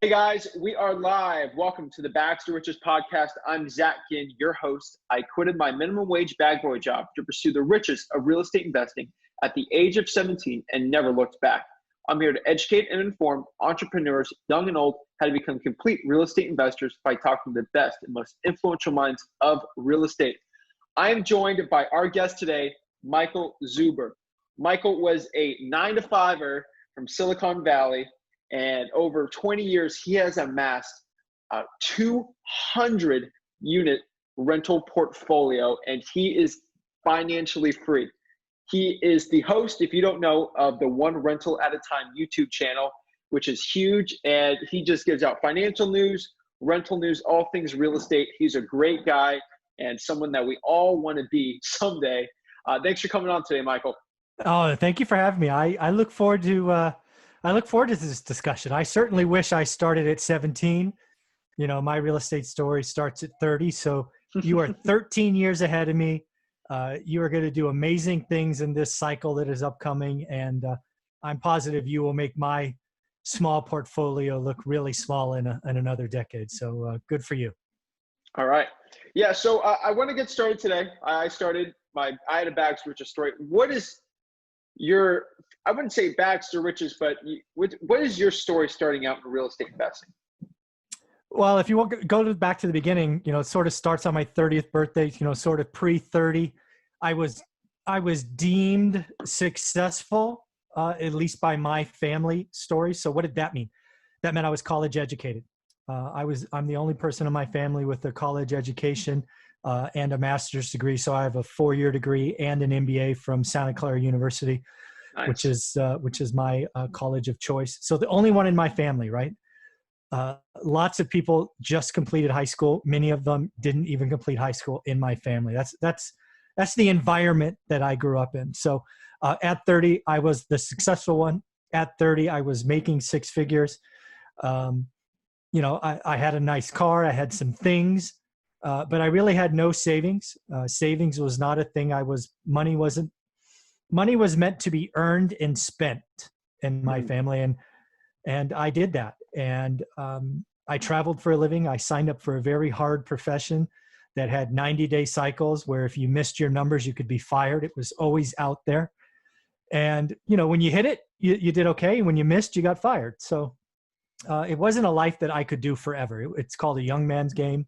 Hey guys, we are live. Welcome to the Bags to Riches podcast. I'm Zach Ginn, your host. I quitted my minimum wage bag boy job to pursue the riches of real estate investing at the age of 17 and never looked back. I'm here to educate and inform entrepreneurs, young and old, how to become complete real estate investors by talking to the best and most influential minds of real estate. I am joined by our guest today, Michael Zuber. Michael was a 9-to-5er from Silicon Valley, and over 20 years, he has amassed a 200-unit rental portfolio, and he is financially free. He is the host, if you don't know, of the One Rental at a Time YouTube channel, which is huge, and he just gives out financial news, rental news, all things real estate. He's a great guy and someone that we all want to be someday. Thanks for coming on today, Michael. Oh, thank you for having me. I look forward to this discussion. I certainly wish I started at 17. You know, my real estate story starts at 30. So you are 13 years ahead of me. You are going to do amazing things in this cycle that is upcoming. And I'm positive you will make my small portfolio look really small in another decade. So good for you. All right. Yeah. So I want to get started today. I had a Bags to Riches story. What is your, I wouldn't say Bags to Riches, but what is your story starting out in real estate investing? Well, if you want to go back to the beginning, you know, it sort of starts on my 30th birthday, you know, sort of pre-30. I was deemed successful, at least by my family story. So what did that mean? That meant I was college educated. I'm the only person in my family with a college education and a master's degree. So I have a 4-year degree and an MBA from Santa Clara University, nice. which is my college of choice. So the only one in my family, right? Lots of people just completed high school. Many of them didn't even complete high school in my family. That's the environment that I grew up in. So at 30, I was the successful one. At 30, I was making 6 figures. You know, I had a nice car. I had some things, but I really had no savings. Savings was not a thing. Money was meant to be earned and spent in my family. And I did that. And I traveled for a living. I signed up for a very hard profession that had 90-day cycles where if you missed your numbers, you could be fired. It was always out there. And, you know, when you hit it, you did okay. When you missed, you got fired. So it wasn't a life that I could do forever. It's called a young man's game.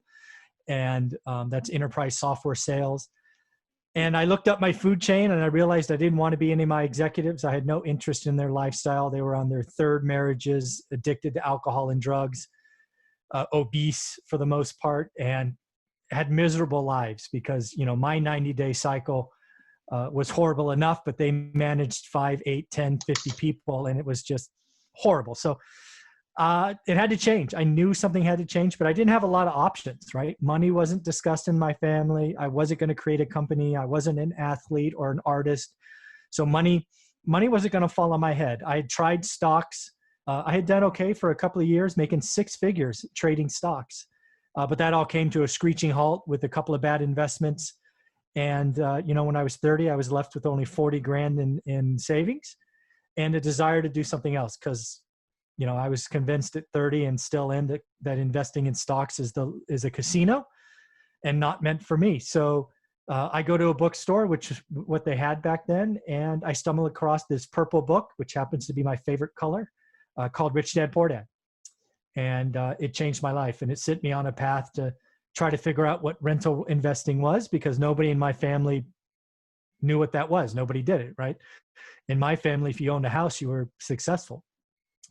And that's enterprise software sales. And I looked up my food chain and I realized I didn't want to be any of my executives. I had no interest in their lifestyle. They were on their 3rd marriages, addicted to alcohol and drugs, obese for the most part, and had miserable lives because, you know, my 90-day cycle was horrible enough, but they managed 5, 8, 10, 50 people, and it was just horrible. So it had to change. I knew something had to change, but I didn't have a lot of options, right? Money wasn't discussed in my family. I wasn't going to create a company. I wasn't an athlete or an artist. So money wasn't going to fall on my head. I had tried stocks. I had done okay for a couple of years, making 6 figures trading stocks. But that all came to a screeching halt with a couple of bad investments. And, you know, when I was 30, I was left with only 40 grand in savings and a desire to do something else because, you know, I was convinced at 30 and still in that investing in stocks is a casino and not meant for me. So I go to a bookstore, which is what they had back then. And I stumble across this purple book, which happens to be my favorite color, called Rich Dad, Poor Dad. And it changed my life. And it set me on a path to try to figure out what rental investing was because nobody in my family knew what that was. Nobody did it, right? In my family, if you owned a house, you were successful.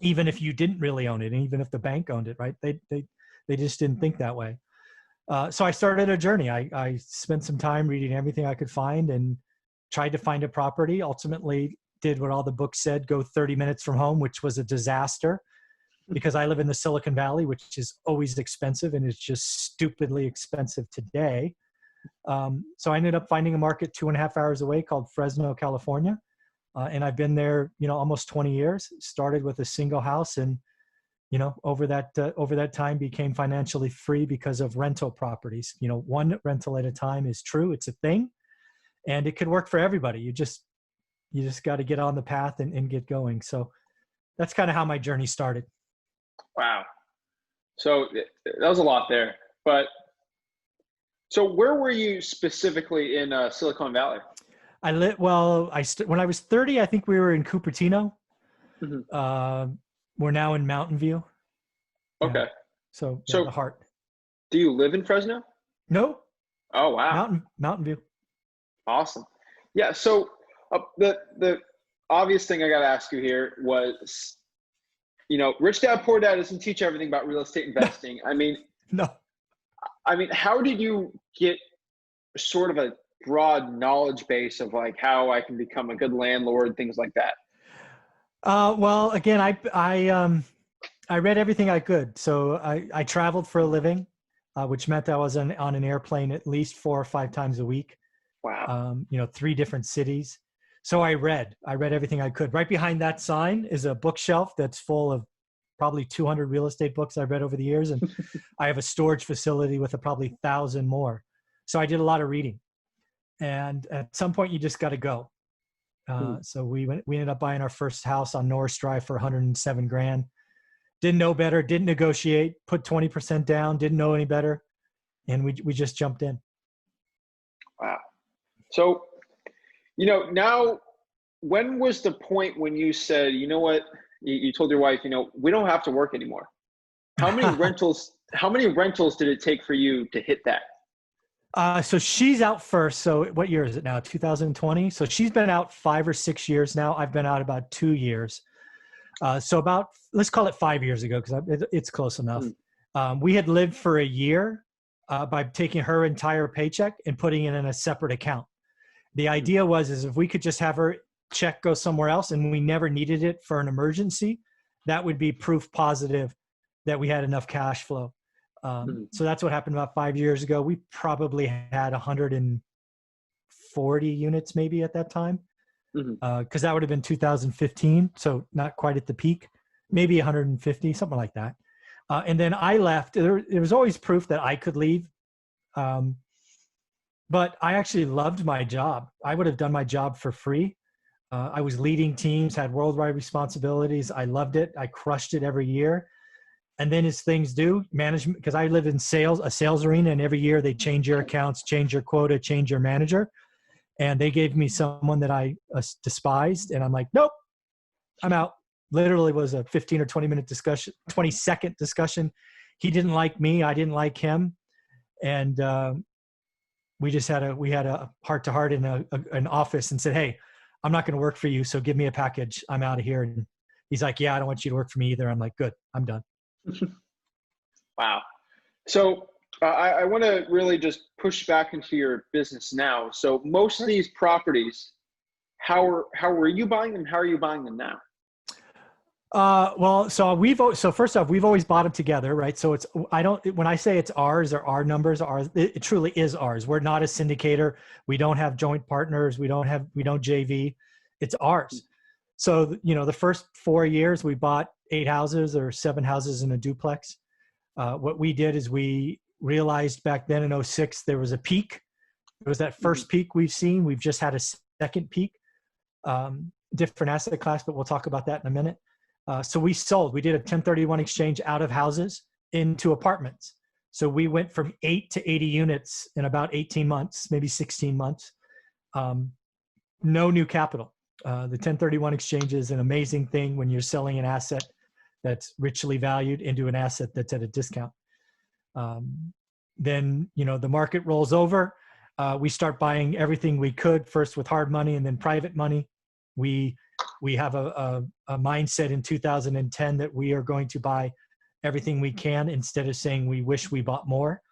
Even if you didn't really own it, and even if the bank owned it, right? They just didn't think that way. So I started a journey. I spent some time reading everything I could find and tried to find a property. Ultimately did what all the books said, go 30 minutes from home, which was a disaster because I live in the Silicon Valley, which is always expensive and it's just stupidly expensive today. So I ended up finding a market 2.5 hours away called Fresno, California. And I've been there, you know, almost 20 years, started with a single house and, you know, over that time became financially free because of rental properties. You know, one rental at a time is true. It's a thing and it could work for everybody. You just got to get on the path and get going. So that's kind of how my journey started. Wow. So that was a lot there. But so where were you specifically in Silicon Valley? When I was 30, I think we were in Cupertino. Hmm. Uh, we're now in Mountain View. Yeah. Okay. So yeah, So the heart. do you live in Fresno? No, Oh, wow. Mountain View. Awesome. Yeah. So the obvious thing I got to ask you here was, Rich Dad Poor Dad doesn't teach everything about real estate investing. No. How did you get sort of a broad knowledge base of like how I can become a good landlord, things like that? Well, again, I read everything I could. So I traveled for a living, which meant I was on an airplane at least 4 or 5 times a week. Wow. 3 different cities. So I read everything I could. Right behind that sign is a bookshelf that's full of probably 200 real estate books I've read over the years. And I have a storage facility with probably 1,000 more. So I did a lot of reading. And at some point you just got to go. So we ended up buying our first house on Norris Drive for 107 grand. Didn't know better, didn't negotiate, put 20% down, didn't know any better. And we just jumped in. Wow. So, now when was the point when you said, you know what, you told your wife, we don't have to work anymore? How many rentals did it take for you to hit that? So she's out first. So what year is it now? 2020. So she's been out 5 or 6 years now. I've been out about 2 years. So let's call it 5 years ago, because it's close enough. We had lived for a year by taking her entire paycheck and putting it in a separate account. The idea is if we could just have her check go somewhere else and we never needed it for an emergency, that would be proof positive that we had enough cash flow. So that's what happened about 5 years ago. We probably had 140 units maybe at that time, because that would have been 2015. So not quite at the peak, maybe 150, something like that. And then I left. There was always proof that I could leave. But I actually loved my job. I would have done my job for free. I was leading teams, had worldwide responsibilities. I loved it. I crushed it every year. And then as things do, management, because I live in a sales arena, and every year they change your accounts, change your quota, change your manager. And they gave me someone that I despised. And I'm like, nope, I'm out. Literally was a 15 or 20-minute discussion, 20-second discussion. He didn't like me. I didn't like him. And we had a heart-to-heart in an office and said, hey, I'm not going to work for you, so give me a package. I'm out of here. And he's like, yeah, I don't want you to work for me either. I'm like, good, I'm done. Wow. So I want to really just push back into your business now. So most of these properties, how were you buying them? How are you buying them now? So first off, we've always bought them together, right? So when I say it's ours or our numbers are, it truly is ours. We're not a syndicator. We don't have joint partners. We don't JV. It's ours. So, the first 4 years we bought 8 houses or 7 houses in a duplex. What we did is we realized back then in 2006, there was a peak. It was that first peak we've seen. We've just had a second peak, different asset class, but we'll talk about that in a minute. So we did a 1031 exchange out of houses into apartments. So we went from 8 to 80 units in about 18 months, maybe 16 months. No new capital. The 1031 exchange is an amazing thing when you're selling an asset that's richly valued into an asset that's at a discount. Then, the market rolls over. We start buying everything we could, first with hard money and then private money. We have a mindset in 2010 that we are going to buy everything we can instead of saying we wish we bought more.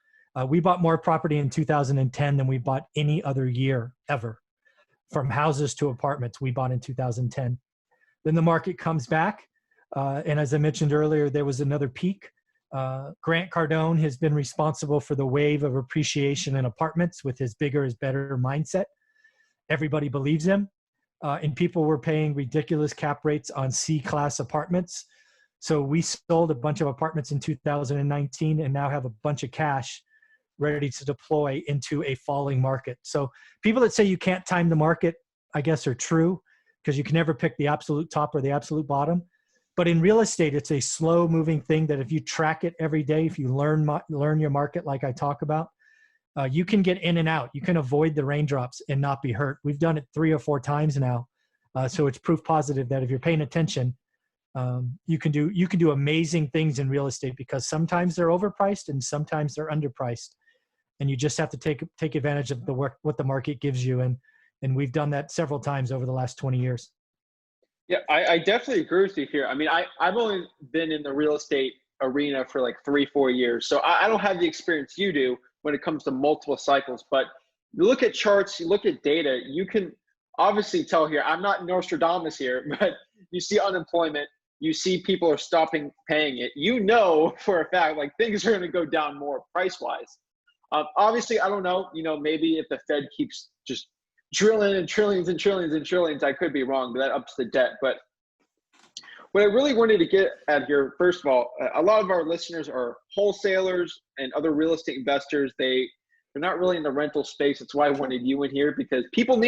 We bought more property in 2010 than we bought any other year ever. From houses to apartments, we bought in 2010. Then the market comes back. And as I mentioned earlier, there was another peak. Grant Cardone has been responsible for the wave of appreciation in apartments with his bigger is better mindset. Everybody believes him. And people were paying ridiculous cap rates on C-class apartments. So we sold a bunch of apartments in 2019 and now have a bunch of cash ready to deploy into a falling market. So people that say you can't time the market, I guess, are true, because you can never pick the absolute top or the absolute bottom. But in real estate, it's a slow moving thing that if you track it every day, if you learn your market, like I talk about, you can get in and out. You can avoid the raindrops and not be hurt. We've done it 3 or 4 times now. So it's proof positive that if you're paying attention, you can do amazing things in real estate, because sometimes they're overpriced and sometimes they're underpriced. And you just have to take advantage of what the market gives you. And we've done that several times over the last 20 years. Yeah, I definitely agree with you here. I mean, I've only been in the real estate arena for like 3-4 years. So I don't have the experience you do when it comes to multiple cycles. But you look at charts, you look at data, you can obviously tell here, I'm not Nostradamus here, but you see unemployment, you see people are stopping paying it. You know for a fact, like things are going to go down more price-wise. Obviously, I don't know, maybe if the Fed keeps just drilling and trillions and trillions and trillions, I could be wrong, but that ups the debt. But what I really wanted to get at here, first of all, a lot of our listeners are wholesalers and other real estate investors. They're not really in the rental space. That's why I wanted you in here, because people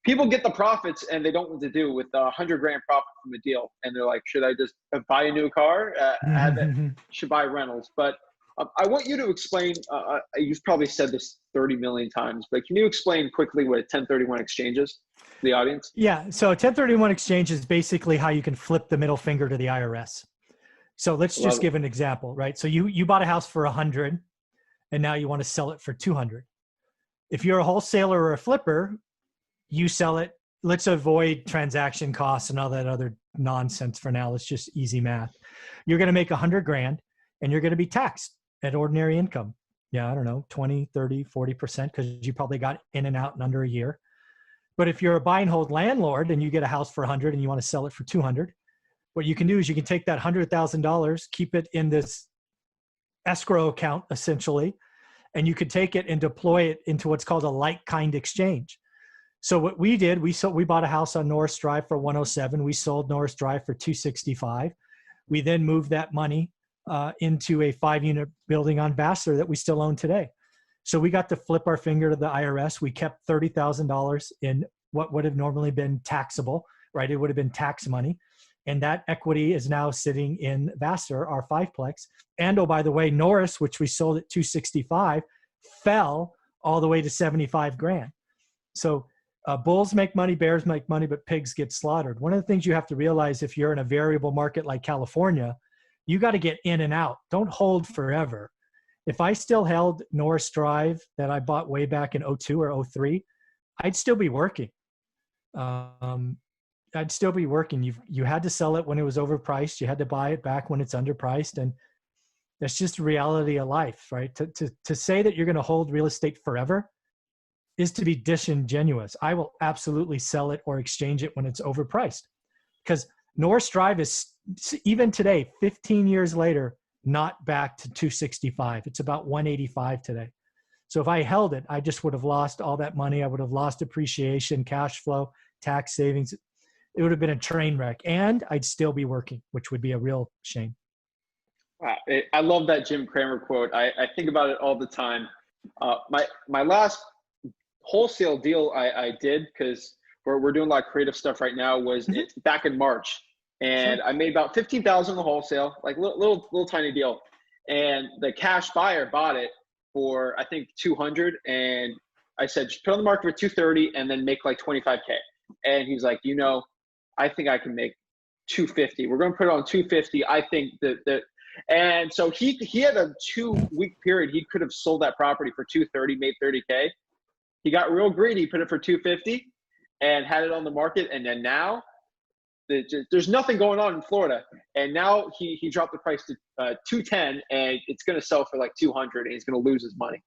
people get the profits and they don't know what to do with $100,000 profit from a deal. And they're like, should I just buy a new car? Should buy rentals. But I want you to explain, you've probably said this 30 million times, but can you explain quickly what a 1031 exchange is to the audience? Yeah. So a 1031 exchange is basically how you can flip the middle finger to the IRS. So let's just give an example, right? So you bought a house for 100 and now you want to sell it for 200. If you're a wholesaler or a flipper, you sell it. Let's avoid transaction costs and all that other nonsense for now. It's just easy math. You're going to make $100,000 and you're going to be taxed at ordinary income. Yeah, I don't know, 20, 30, 40%, because you probably got in and out in under a year. But if you're a buy and hold landlord and you get a house for 100 and you want to sell it for 200, what you can do is you can take that $100,000, keep it in this escrow account essentially, and you could take it and deploy it into what's called a like kind exchange. So what we did, we bought a house on Norris Drive for 107. We sold Norris Drive for 265. We then moved that money into a 5-unit building on Vassar that we still own today. So we got to flip our finger to the IRS. We kept $30,000 in what would have normally been taxable, right? It would have been tax money. And that equity is now sitting in Vassar, our 5-plex. And oh, by the way, Norris, which we sold at 265, fell all the way to 75 grand. So bulls make money, bears make money, but pigs get slaughtered. One of the things you have to realize if you're in a variable market like California, you got to get in and out. Don't hold forever. If I still held Norris Drive that I bought way back in 02 or 03, I'd still be working. I'd still be working. You had to sell it when it was overpriced. You had to buy it back when it's underpriced. And that's just the reality of life, right? To say that you're going to hold real estate forever is to be disingenuous. I will absolutely sell it or exchange it when it's overpriced, because Norris Drive is, even today, 15 years later, not back to 265. It's about 185 today. So if I held it, I just would have lost all that money. I would have lost appreciation, cash flow, tax savings. It would have been a train wreck, and I'd still be working, which would be a real shame. Wow. I love that Jim Cramer quote. I think about it all the time. My last wholesale deal I did, because we're doing a lot of creative stuff right now, was back in March. And sure. I made about $15,000 in the wholesale, like little tiny deal. And the cash buyer bought it for, I think, 200. And I said, just put on the market for 230 and then make like 25K. And he's like, I think I can make 250. We're going to put it on 250. I think that and so he had a 2-week period. He could have sold that property for 230, made 30K. He got real greedy, put it for 250 and had it on the market. And then now there's nothing going on in Florida. And now he dropped the price to 210 and it's going to sell for like 200 and he's going to lose his money.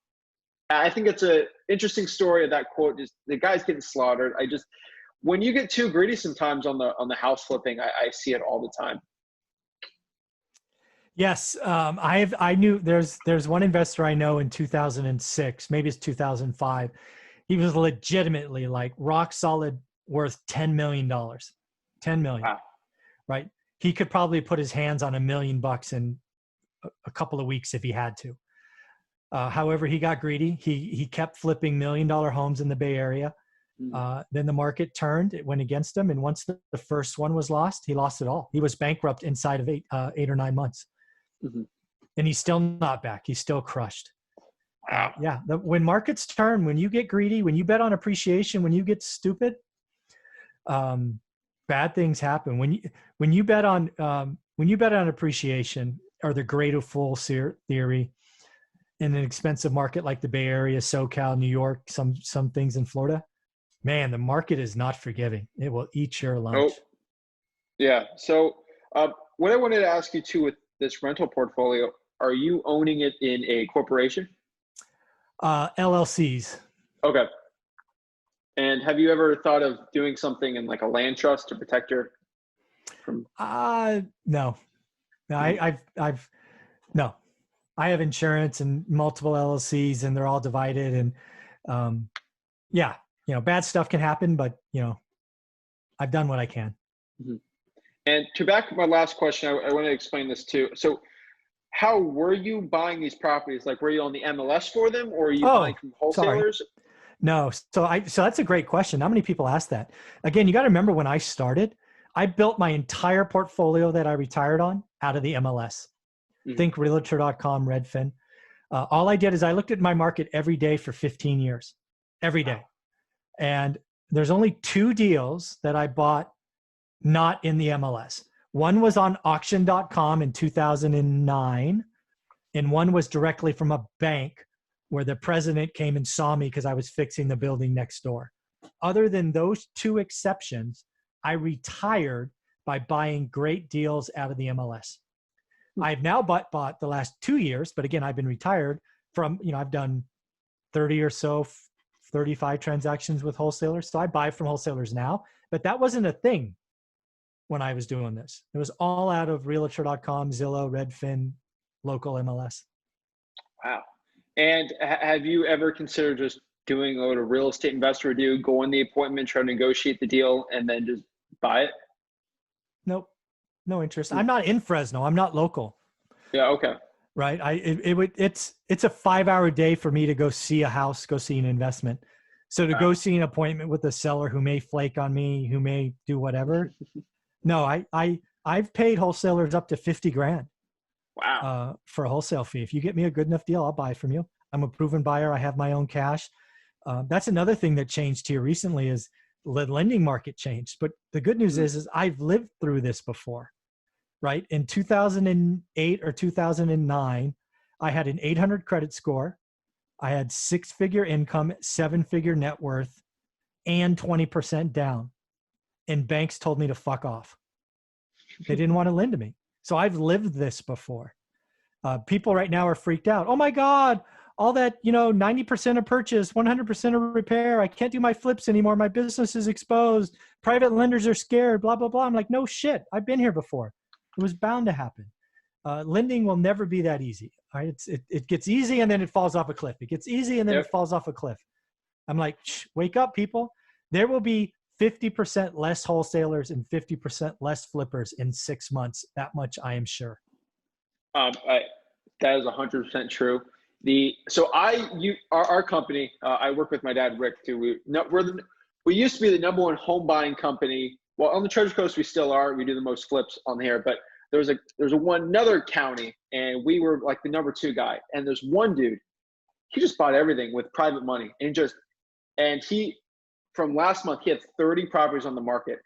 I think it's an interesting story of that quote. Just the guy's getting slaughtered. When you get too greedy sometimes on the house flipping, I see it all the time. Yes. I knew there's one investor I know in 2006, maybe it's 2005. He was legitimately like rock solid worth $10 million, 10 million, wow. Right? He could probably put his hands on $1 million in a couple of weeks if he had to. However, he got greedy. He kept flipping $1 million homes in the Bay Area. Then the market turned, it went against him. And once the first one was lost, he lost it all. He was bankrupt inside of 8 or 9 months. Mm-hmm. And he's still not back. He's still crushed. Wow. When markets turn, when you get greedy, when you bet on appreciation, when you get stupid, bad things happen. When you bet on appreciation, or the greater fool theory, in an expensive market like the Bay Area, SoCal, New York, some things in Florida, man, the market is not forgiving. It will eat your lunch. Oh, yeah. So what I wanted to ask you too with this rental portfolio, are you owning it in a corporation? LLCs. Okay. And have you ever thought of doing something in like a land trust to protect your from? No. No. I have insurance and multiple LLCs, and they're all divided. And bad stuff can happen, but I've done what I can. Mm-hmm. And to back up my last question, I want to explain this too. So how were you buying these properties? Like, were you on the MLS for them, or are you buying from wholesalers? Sorry. No. So that's a great question. Not many people ask that. Again, you got to remember, when I started, I built my entire portfolio that I retired on out of the MLS. Mm-hmm. Think Realtor.com, Redfin. All I did is I looked at my market every day for 15 years, every day. And there's only 2 deals that I bought not in the MLS. One was on auction.com in 2009, and one was directly from a bank where the president came and saw me because I was fixing the building next door. Other than those 2 exceptions, I retired by buying great deals out of the MLS. I've now bought the last 2 years, but again, I've been retired from, I've done 30 or so, 35 transactions with wholesalers. So I buy from wholesalers now, but that wasn't a thing when I was doing this. It was all out of Realtor.com, Zillow, Redfin, local MLS. Wow. And have you ever considered just doing what a real estate investor would do, go on the appointment, try to negotiate the deal, and then just buy it? Nope. No interest. I'm not in Fresno. I'm not local. Yeah. Okay. Right. It's a 5-hour day for me to go see a house, go see an investment. So to go see an appointment with a seller who may flake on me, who may do whatever. No, I've paid wholesalers up to $50,000. Wow. For a wholesale fee. If you get me a good enough deal, I'll buy from you. I'm a proven buyer. I have my own cash. That's another thing that changed here recently, is the lending market changed. But the good news is I've lived through this before, right? In 2008 or 2009, I had an 800 credit score. I had 6-figure income, 7-figure net worth, and 20% down. And banks told me to fuck off. They didn't want to lend to me. So I've lived this before. People right now are freaked out. Oh my God, all that, 90% of purchase, 100% of repair. I can't do my flips anymore. My business is exposed. Private lenders are scared, blah, blah, blah. I'm like, no shit. I've been here before. It was bound to happen. Lending will never be that easy. Right? It gets easy and then it falls off a cliff. It gets easy and then it falls off a cliff. I'm like, wake up, people. There will be 50% less wholesalers and 50% less flippers in 6 months. That much I am sure. That is 100% true. Our company, I work with my dad, Rick, too. We used to be the #1 home buying company. Well, on the Treasure Coast, we still are. We do the most flips on here, but there's another county, and we were like the #2 guy. And there's one dude, he just bought everything with private money, and he, from last month, he had 30 properties on the market,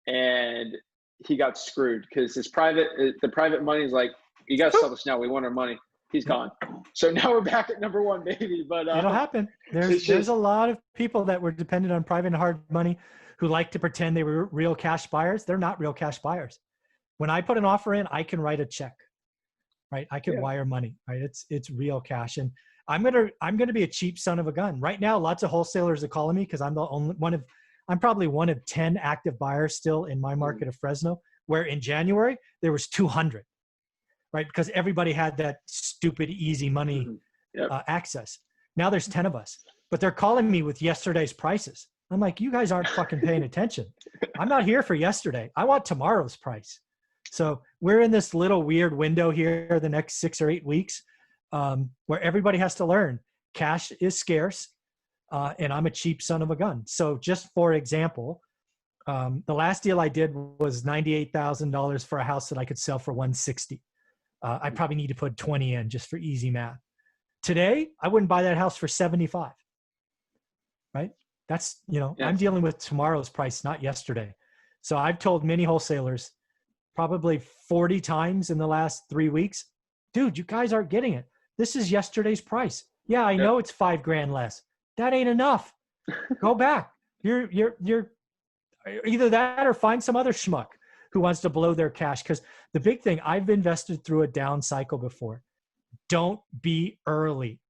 and he got screwed because the private money is like, you got to sell this now. We want our money. He's gone. So now we're back at #1, baby. But it'll happen. There's a lot of people that were dependent on private and hard money who like to pretend they were real cash buyers. They're not real cash buyers. When I put an offer in, I can write a check, right? I can wire money, right? It's real cash. And I'm gonna be a cheap son of a gun. Right now, lots of wholesalers are calling me because I'm probably one of 10 active buyers still in my market of Fresno, where in January there was 200, right? Because everybody had that stupid easy money access. Now there's 10 of us, but they're calling me with yesterday's prices. I'm like, you guys aren't fucking paying attention. I'm not here for yesterday. I want tomorrow's price. So we're in this little weird window here the next 6 or 8 weeks where everybody has to learn cash is scarce. and I'm a cheap son of a gun. So just for example, the last deal I did was $98,000 for a house that I could sell for 160. I probably need to put 20 in just for easy math. Today, I wouldn't buy that house for 75, right? That's, Yeah. I'm dealing with tomorrow's price, not yesterday. So I've told many wholesalers probably 40 times in the last 3 weeks, dude, you guys aren't getting it. This is yesterday's price. Yeah, I know it's $5,000 less. That ain't enough. Go back. You're either that or find some other schmuck who wants to blow their cash. Because the big thing, I've invested through a down cycle before. Don't be early.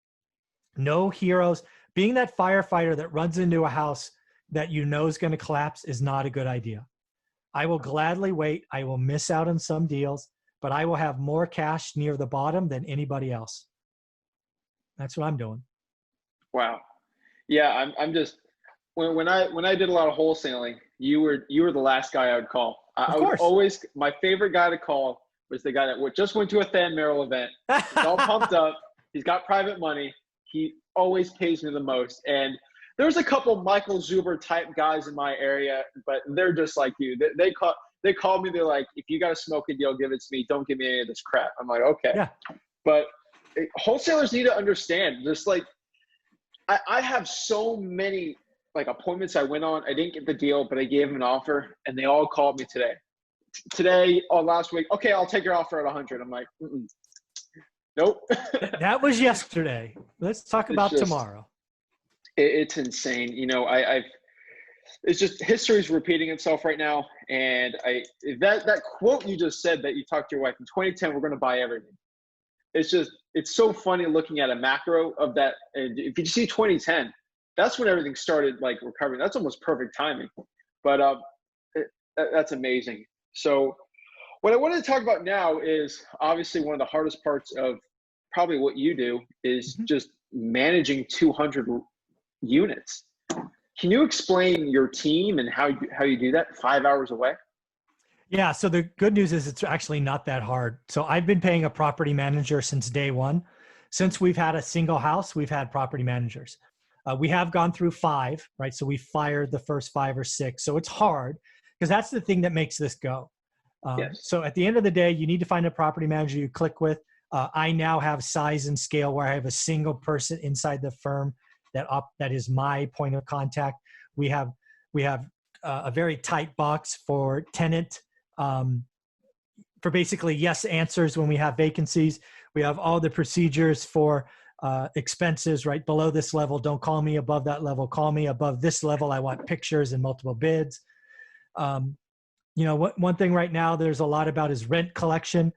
No heroes. Being that firefighter that runs into a house that you know is going to collapse is not a good idea. I will gladly wait. I will miss out on some deals, but I will have more cash near the bottom than anybody else. That's what I'm doing. Wow. Yeah, I'm just when I did a lot of wholesaling, you were the last guy I would call. I would always, my favorite guy to call was the guy that just went to a Fan Merrill event. He's all pumped up. He's got private money. He always pays me the most. And there's a couple Michael Zuber type guys in my area, but they're just like you. They call me. They're like, if you got a smoking deal, give it to me. Don't give me any of this crap. I'm like, okay. Yeah. But wholesalers need to understand, just like, I have so many like appointments I went on. I didn't get the deal, but I gave them an offer, and they all called me today or last week. Okay, I'll take your offer at 100. I'm like, nope. That was yesterday. Let's talk about tomorrow. It's insane. It's just history's repeating itself right now. And that quote you just said that you talked to your wife in 2010, we're going to buy everything. It's so funny looking at a macro of that. And if you see 2010, that's when everything started like recovering. That's almost perfect timing. But that's amazing. So what I wanted to talk about now is obviously one of the hardest parts of probably what you do is just managing 200 units. Can you explain your team and how you do that 5 hours away? Yeah. So the good news is it's actually not that hard. So I've been paying a property manager since day one. Since we've had a single house, we've had property managers. We have gone through 5, right? So we fired the first 5 or 6. So it's hard because that's the thing that makes this go. Yes. So at the end of the day, you need to find a property manager you click with. I now have size and scale where I have a single person inside the firm that is my point of contact. We have a very tight box for tenant, for basically yes answers when we have vacancies. We have all the procedures for expenses right below this level. Don't call me above that level. Call me above this level. I want pictures and multiple bids. One thing right now there's a lot about is rent collection.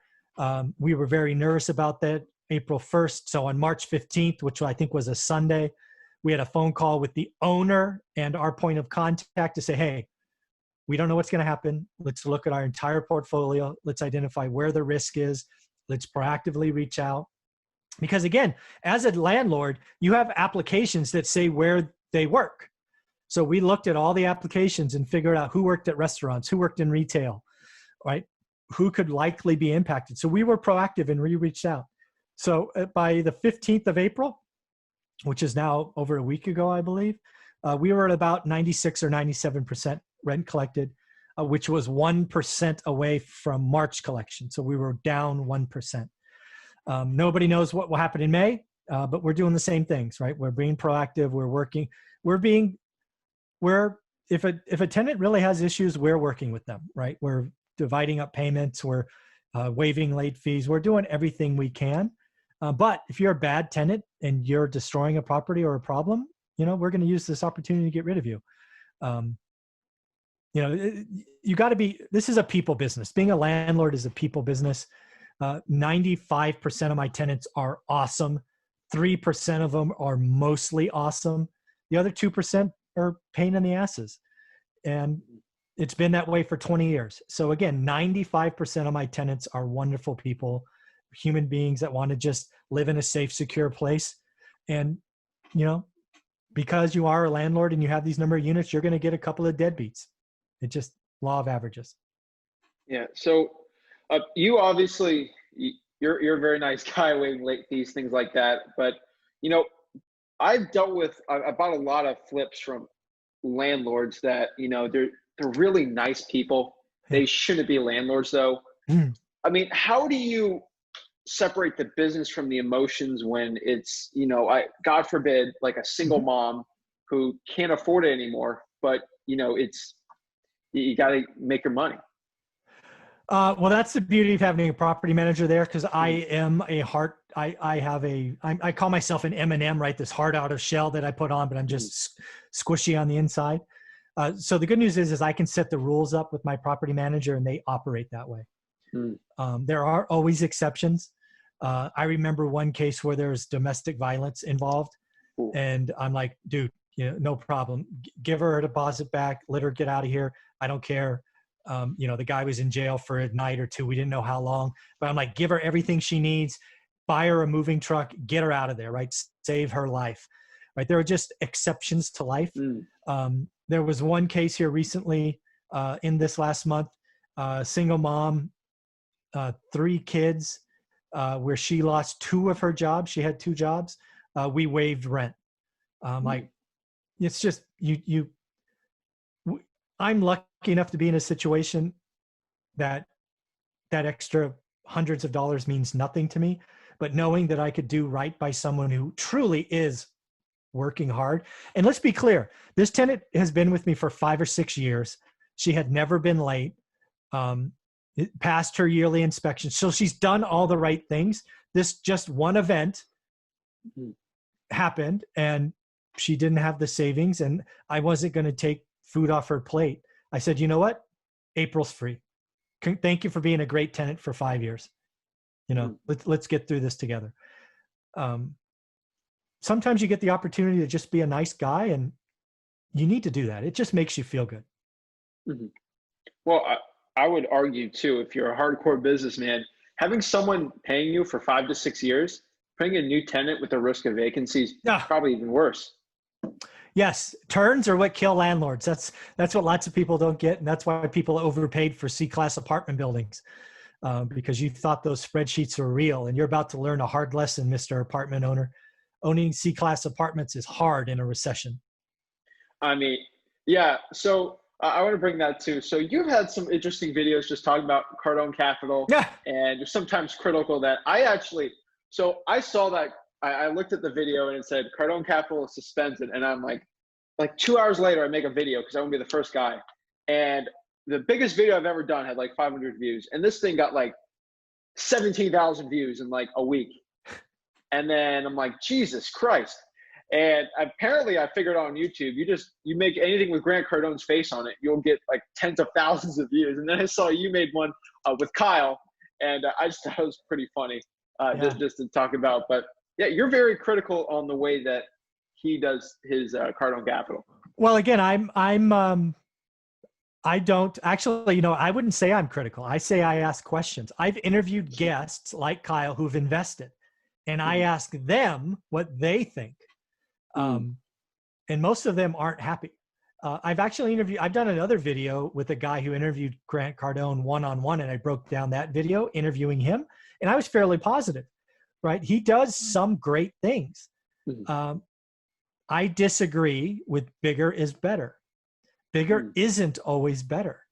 We were very nervous about that April 1st. So on March 15th, which I think was a Sunday, we had a phone call with the owner and our point of contact to say, hey, we don't know what's going to happen. Let's look at our entire portfolio. Let's identify where the risk is. Let's proactively reach out. Because again, as a landlord, you have applications that say where they work. So we looked at all the applications and figured out who worked at restaurants, who worked in retail, right? Who could likely be impacted. So we were proactive and we reached out. So by the 15th of April, which is now over a week ago, I believe, we were at about 96 or 97% rent collected, which was 1% away from March collection. So we were down 1%. Nobody knows what will happen in May, but we're doing the same things, right? We're being proactive. We're working. If a tenant really has issues, we're working with them, right? We're dividing up payments. We're waiving late fees. We're doing everything we can. But if you're a bad tenant and you're destroying a property or a problem, we're going to use this opportunity to get rid of you. You got to be, this is a people business. Being a landlord is a people business. 95% of my tenants are awesome. 3% of them are mostly awesome. The other 2% are pain in the asses. And it's been that way for 20 years. So again, 95% of my tenants are wonderful people, human beings that want to just live in a safe, secure place. And, because you are a landlord and you have these number of units, you're going to get a couple of deadbeats. It's just law of averages. Yeah. So you obviously, you're a very nice guy, waiving late fees, things like that. But, I've dealt with, I bought a lot of flips from landlords that, they're really nice people. Yeah. They shouldn't be landlords though. Mm. I mean, how do you separate the business from the emotions when it's, God forbid, like a single Mhm. mom who can't afford it anymore, but it's, you got to make your money. Well, that's the beauty of having a property manager there, because I Mm, am a heart. I call myself an M&M, right? This heart out of shell that I put on, but I'm mm, just squishy on the inside. So the good news is I can set the rules up with my property manager, and they operate that way. mm, There are always exceptions. I remember one case where there's domestic violence involved, ooh, and I'm like, dude, no problem. Give her a deposit back. Let her get out of here. I don't care. The guy was in jail for a night or two. We didn't know how long, but I'm like, give her everything she needs. Buy her a moving truck. Get her out of there. Right. Save her life. Right. There are just exceptions to life. mm, There was one case here recently in this last month. Single mom, 3 kids, where she lost 2 of her jobs. She had 2 jobs. We waived rent. mm, Like, it's just I'm lucky enough to be in a situation that extra hundreds of dollars means nothing to me, but knowing that I could do right by someone who truly is working hard. And let's be clear, this tenant has been with me for 5 or 6 years. She had never been late. It passed her yearly inspection. So she's done all the right things. This just one event mm. happened, and she didn't have the savings, and I wasn't going to take food off her plate. I said, you know what? April's free. Thank you for being a great tenant for 5 years. Let's get through this together. Sometimes you get the opportunity to just be a nice guy, and you need to do that. It just makes you feel good. Mhm. Well, I would argue too, if you're a hardcore businessman, having someone paying you for 5 to 6 years, putting a new tenant with the risk of vacancies, Yeah. probably even worse. Yes, turns are what kill landlords. That's what lots of people don't get, and that's why people overpaid for C-class apartment buildings, because you thought those spreadsheets were real. And you're about to learn a hard lesson, Mr. Apartment Owner. Owning C-class apartments is hard in a recession. I mean, yeah. So I want to bring that too. So you've had some interesting videos just talking about Cardone Capital, Yeah, and you're sometimes critical that so I saw that I looked at the video and it said Cardone Capital is suspended, and I'm like 2 hours later, I make a video because I want to be the first guy, and the biggest video I've ever done had like 500 views, and this thing got like 17,000 views in like a week. And then I'm like, Jesus Christ. And apparently I figured out on YouTube, you make anything with Grant Cardone's face on it, you'll get like tens of thousands of views. And then I saw you made one with Kyle, and I just thought it was pretty funny yeah. just to talk about. But yeah, you're very critical on the way that he does his Cardone Capital. Well, again, I don't actually, I wouldn't say I'm critical. I say I ask questions. I've interviewed guests like Kyle who've invested, and I Mhm. ask them what they think. Mm. And most of them aren't happy. I've done another video with a guy who interviewed Grant Cardone one-on-one, and I broke down that video interviewing him, and I was fairly positive, right? He does some great things. Mhm. I disagree with bigger is better. Bigger Mm. isn't always better.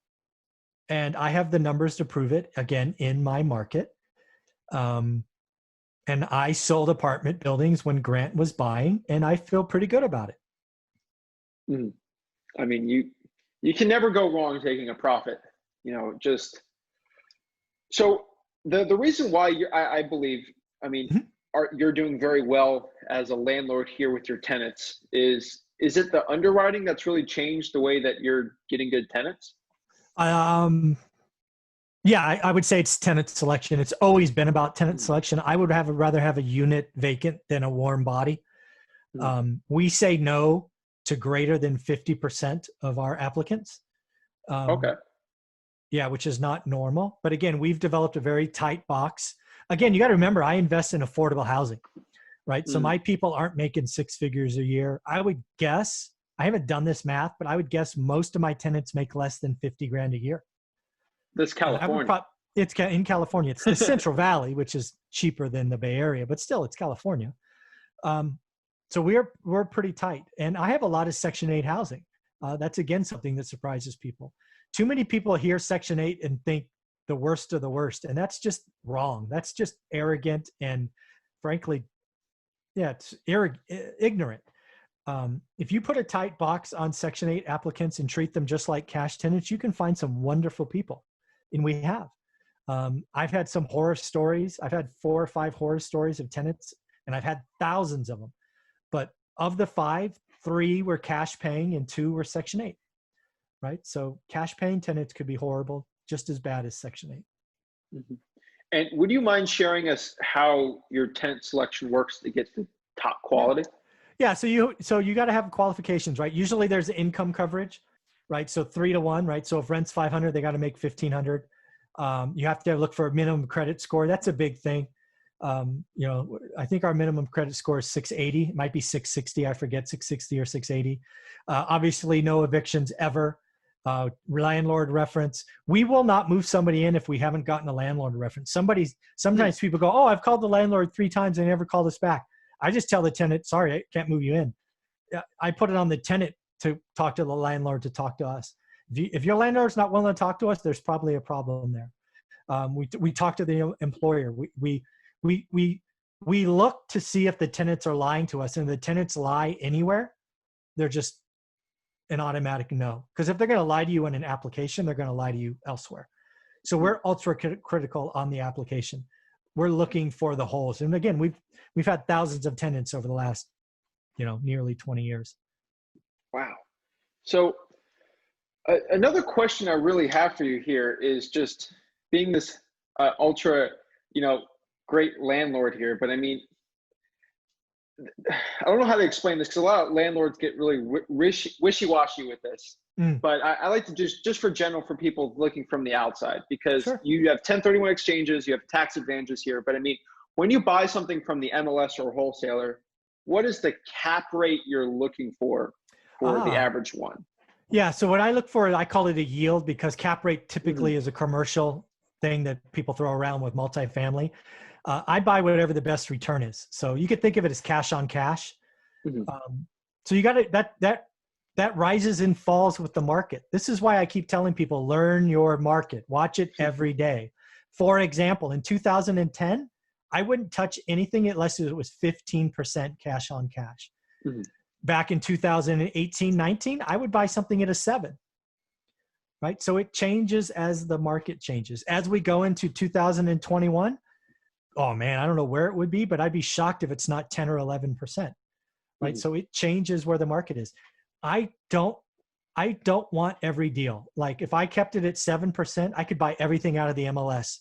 And I have the numbers to prove it, again, in my market. And I sold apartment buildings when Grant was buying, and I feel pretty good about it. Mm. I mean, you can never go wrong taking a profit. Just so the reason why I believe, I mean, Mhm. you're doing very well as a landlord here with your tenants is it the underwriting that's really changed the way that you're getting good tenants? Um, yeah, I would say it's tenant selection. It's always been about tenant Mm, selection. I would rather have a unit vacant than a warm body. mm, We say no to greater than 50% of our applicants. okay. Yeah, which is not normal. But again, we've developed a very tight box. Again, you got to remember, I invest in affordable housing, right? So Mm, my people aren't making 6 figures a year. I would guess, I haven't done this math, but I would guess most of my tenants make less than 50 grand a year. this And I would California. it's in California. It's the Central Valley, which is cheaper than the Bay Area, but still it's California. So we're pretty tight. And I have a lot of Section 8 housing. That's again something that surprises people. Too many people hear Section 8 and think the worst of the worst, and that's just wrong. That's just arrogant and, frankly, yeah, it's ignorant. If you put a tight box on Section 8 applicants and treat them just like cash tenants, you can find some wonderful people, and we have. I've had some horror stories. I've had 4 or 5 horror stories of tenants, and I've had thousands of them. But of the 5, 3 were cash paying and 2 were Section 8, right? So cash paying tenants could be horrible, just as bad as Section 8. Mm-hmm. And would you mind sharing us how your tenant selection works to get to top quality? Yeah, so you got to have qualifications, right? Usually there's income coverage, right? So 3 to 1, right? So if rent's 500, they got to make 1,500. You have to look for a minimum credit score. That's a big thing. I think our minimum credit score is 680. It might be 660. I forget, 660 or 680. Obviously, no evictions ever. Landlord reference. We will not move somebody in if we haven't gotten a landlord reference. Sometimes people go, oh, I've called the landlord 3 times and they never called us back. I just tell the tenant, sorry, I can't move you in. I put it on the tenant to talk to the landlord to talk to us. If your landlord's not willing to talk to us, there's probably a problem there. We talk to the employer. We look to see if the tenants are lying to us, and if the tenants lie anywhere, they're just an automatic no. Because if they're going to lie to you in an application, they're going to lie to you elsewhere. So we're ultra critical on the application. We're looking for the holes. And again, we've had thousands of tenants over the last, nearly 20 years. Wow. So another question I really have for you here is just being this ultra, great landlord here, but I mean, I don't know how to explain this because a lot of landlords get really wishy-washy with this. But I like to just for general, for people looking from the outside, because sure, you have 1031 exchanges, you have tax advantages here. But I mean, when you buy something from the MLS or wholesaler, what is the cap rate you're looking for the average one? Yeah. So what I look for, I call it a yield, because cap rate typically is a commercial thing that people throw around with multifamily. I buy whatever the best return is. So you could think of it as cash on cash. So you got to, that rises and falls with the market. This is why I keep telling people, learn your market, watch it every day. For example, in 2010, I wouldn't touch anything unless it was 15% cash on cash. Back in 2018, 19, I would buy something at a 7. Right? So it changes as the market changes. As we go into 2021, oh man, I don't know where it would be, but I'd be shocked if it's not 10 or 11%. Right? So it changes where the market is. I don't want every deal. Like if I kept it at 7%, I could buy everything out of the MLS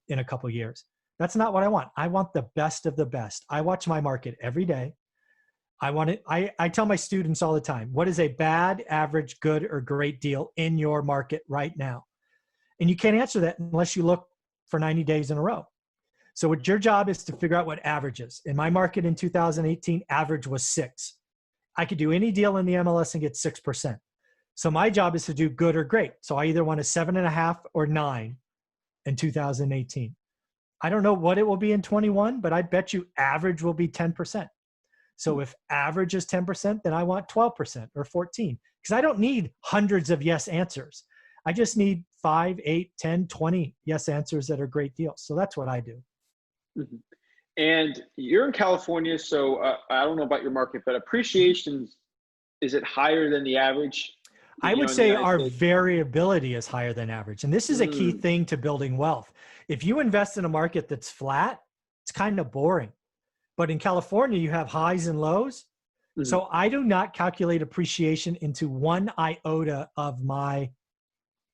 in a couple of years. That's not what I want. I want the best of the best. I watch my market every day. I tell my students all the time, what is a bad, average, good, or great deal in your market right now? And you can't answer that unless you look for 90 days in a row. So what your job is to figure out what average is. In my market in 2018, average was 6. I could do any deal in the MLS and get 6%. So my job is to do good or great. So I either want a 7.5 or 9 in 2018. I don't know what it will be in 21, but I bet you average will be 10%. So if average is 10%, then I want 12% or 14, because I don't need hundreds of yes answers. I just need 5, 8, 10, 20 yes answers that are great deals. So that's what I do. And you're in California, so I don't know about your market, but appreciation, is it higher than the average? I would say our variability is higher than average. And this is a key thing to building wealth. If you invest in a market that's flat, it's kind of boring. But in California, you have highs and lows. So I do not calculate appreciation into 1 iota of my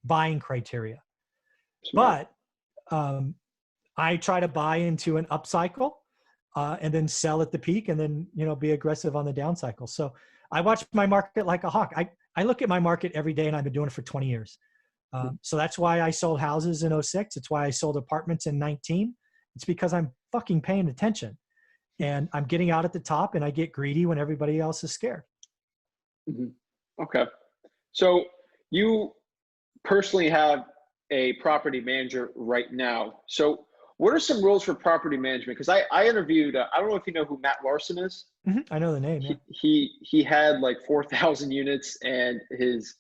buying criteria. But I try to buy into an upcycle and then sell at the peak and then, be aggressive on the down cycle. So I watch my market like a hawk. I look at my market every day, and I've been doing it for 20 years. So that's why I sold houses in 06. It's why I sold apartments in 19. It's because I'm fucking paying attention. And I'm getting out at the top, and I get greedy when everybody else is scared. Okay. So you personally have a property manager right now. So What are some rules for property management? Because I interviewed, I don't know if you know who Matt Larson is. I know the name. Yeah. He had like 4,000 units, and his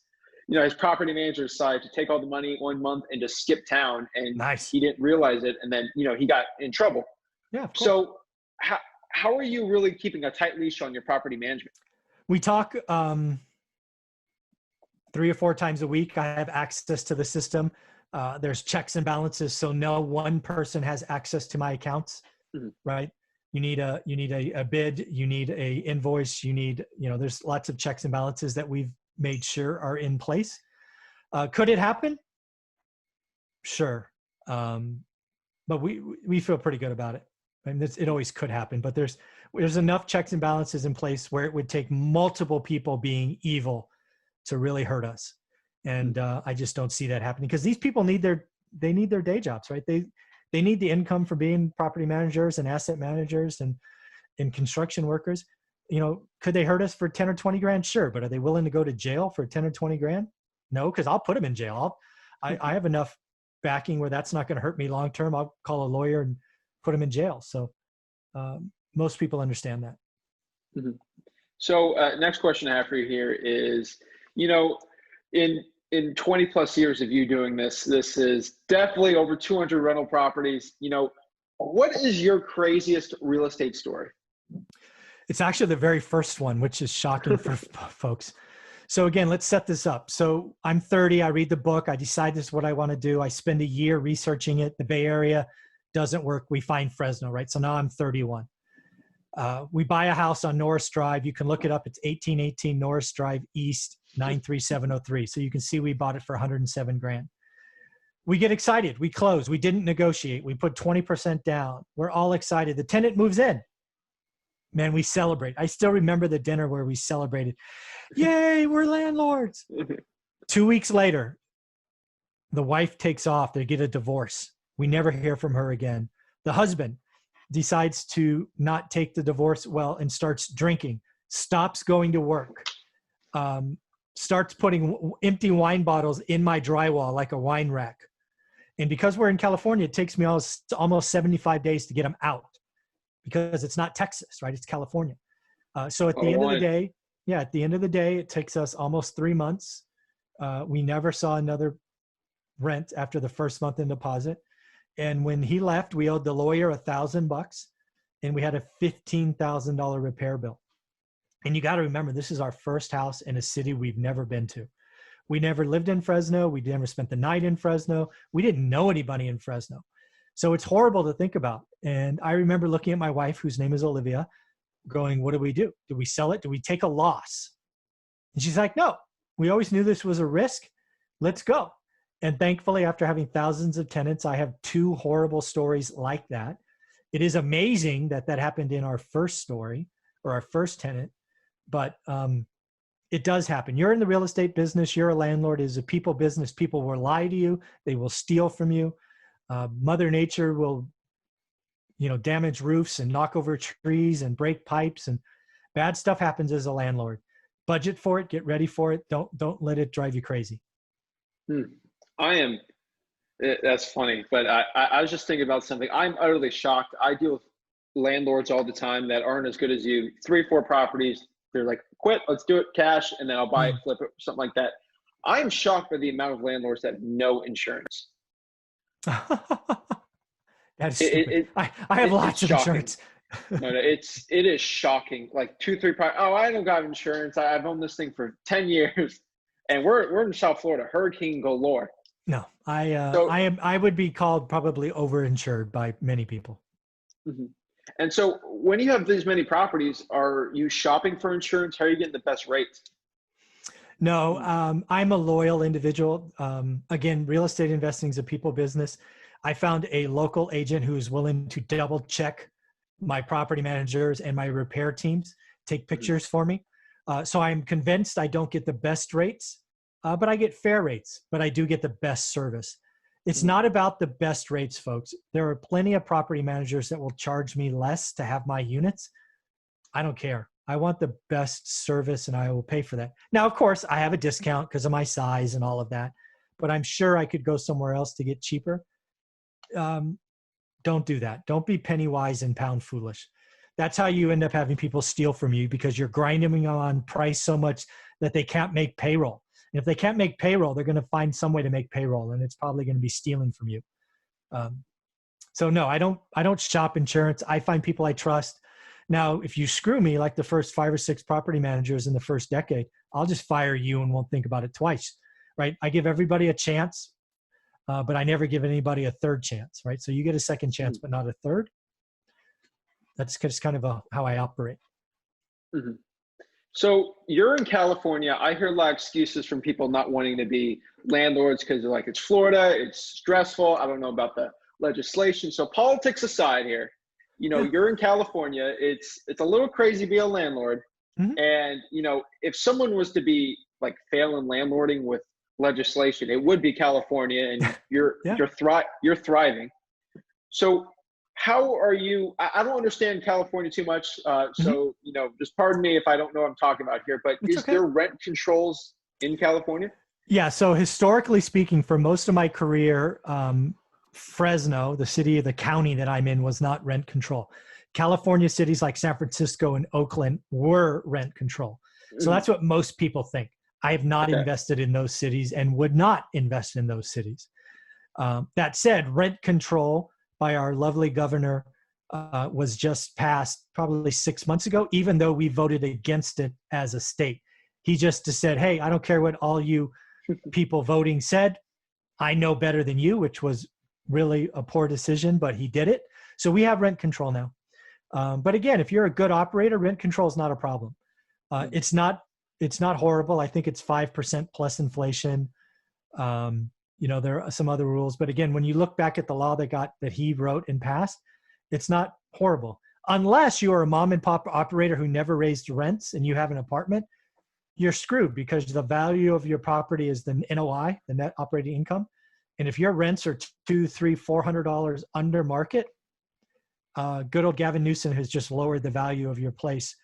property manager decided to take all the money 1 month and just skip town, and Nice. he didn't realize it, and then he got in trouble. Yeah, of course. So how are you really keeping a tight leash on your property management? We talk 3 or 4 times a week. I have access to the system. There's checks and balances, so no one person has access to my accounts. Right? You need a bid, you need a invoice, there's lots of checks and balances that we've made sure are in place. Could it happen? Sure. But we feel pretty good about it. I mean, it always could happen, but there's enough checks and balances in place where it would take multiple people being evil to really hurt us. And I just don't see that happening, because these people need their day jobs, right? They need the income from being property managers and asset managers and construction workers. Could they hurt us for 10 or 20 grand? Sure. But are they willing to go to jail for 10 or 20 grand? No, because I'll put them in jail. I have enough backing where that's not going to hurt me long term. I'll call a lawyer and put them in jail. So most people understand that. Mm-hmm. So next question I have for you here is, in 20 plus years of you doing this is definitely over 200 rental properties. What is your craziest real estate story? It's actually the very first one, which is shocking for folks. So again, let's set this up. So I'm 30, I read the book, I decide this is what I want to do. I spend a year researching it. The Bay Area doesn't work. We find Fresno, right? So now I'm 31. We buy a house on Norris Drive. You can look it up. It's 1818 Norris Drive East, 93703. So you can see we bought it for 107 grand. We get excited. We close. We didn't negotiate. We put 20% down. We're all excited. The tenant moves in. Man, we celebrate. I still remember the dinner where we celebrated. Yay, we're landlords. 2 weeks later, the wife takes off. They get a divorce. We never hear from her again. The husband decides to not take the divorce well and starts drinking, stops going to work, starts putting empty wine bottles in my drywall like a wine rack. And because we're in California, it takes me almost 75 days to get them out, because it's not Texas, right? It's California. So at the end of the day, it takes us almost 3 months. We never saw another rent after the first month in deposit. And when he left, we owed the lawyer $1,000 and we had a $15,000 repair bill. And you got to remember, this is our first house in a city we've never been to. We never lived in Fresno. We never spent the night in Fresno. We didn't know anybody in Fresno. So it's horrible to think about. And I remember looking at my wife, whose name is Olivia, going, what do we do? Do we sell it? Do we take a loss? And she's like, no, we always knew this was a risk. Let's go. And thankfully, after having thousands of tenants, I have 2 horrible stories like that. It is amazing that happened in our first story or our first tenant, but it does happen. You're in the real estate business. You're a landlord. It is a people business. People will lie to you. They will steal from you. Mother Nature will, damage roofs and knock over trees and break pipes, and bad stuff happens as a landlord. Budget for it. Get ready for it. Don't let it drive you crazy. That's funny, but I was just thinking about something. I'm utterly shocked. I deal with landlords all the time that aren't as good as you. 3 or 4 properties. They're like, quit, let's do it cash, and then I'll buy it, flip it, something like that. I'm shocked by the amount of landlords that have no insurance. That's stupid. I have lots of insurance. No, it is shocking. Like 2, 3 I don't got insurance. I've owned this thing for 10 years. And we're in South Florida, hurricane galore. No, I would be called probably overinsured by many people. Mm-hmm. And so when you have these many properties, are you shopping for insurance? How are you getting the best rates? No, I'm a loyal individual. Again, real estate investing is a people business. I found a local agent who is willing to double check my property managers and my repair teams, take pictures for me. So I'm convinced I don't get the best rates, but I get fair rates, but I do get the best service. It's not about the best rates, folks. There are plenty of property managers that will charge me less to have my units. I don't care. I want the best service and I will pay for that. Now, of course, I have a discount because of my size and all of that, but I'm sure I could go somewhere else to get cheaper. Don't do that. Don't be penny wise and pound foolish. That's how you end up having people steal from you, because you're grinding them on price so much that they can't make payroll. And if they can't make payroll, they're going to find some way to make payroll, and it's probably going to be stealing from you. So no, I don't shop insurance. I find people I trust. Now, if you screw me like the first 5 or 6 property managers in the first decade, I'll just fire you and won't think about it twice, right? I give everybody a chance, but I never give anybody a third chance, right? So you get a second chance, but not a third. That's just kind of how I operate. Mm-hmm. So you're in California. I hear a lot of excuses from people not wanting to be landlords because they're like, it's Florida, it's stressful. I don't know about the legislation. So politics aside here, you know, you're in California. It's a little crazy to be a landlord. Mm-hmm. And, you know, if someone was to be like failing landlording with legislation, it would be California, and you're thriving. So how are you? I don't understand California too much. So, you know, just pardon me if I don't know what I'm talking about here, but is there rent controls in California? Yeah. So historically speaking, for most of my career, Fresno, the city, the county that I'm in, was not rent control. California cities like San Francisco and Oakland were rent control. So that's what most people think. I have not invested in those cities and would not invest in those cities. That said, rent control by our lovely governor was just passed probably 6 months ago, even though we voted against it as a state. He just said, hey, I don't care what all you people voting said. I know better than you, which was really a poor decision, but he did it. So we have rent control now. But again, if you're a good operator, rent control is not a problem. It's not horrible. I think it's 5% plus inflation. You know, there are some other rules, but again, when you look back at the law that he wrote and passed, it's not horrible. Unless you are a mom and pop operator who never raised rents and you have an apartment, you're screwed, because the value of your property is the NOI, the net operating income. And if your rents are $200, $300, $400 under market, good old Gavin Newsom has just lowered the value of your place